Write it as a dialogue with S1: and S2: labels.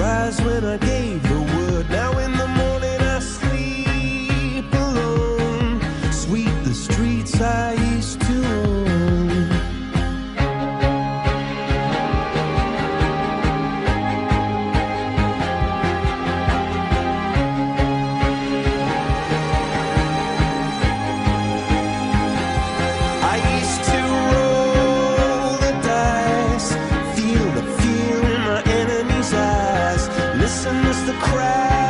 S1: rise when I gave the word. Now in the morning I sleep alone. Sweep the streets I used to own. I used to roll the dice, feel the fear in my enemy's eyes. Listen as the crowd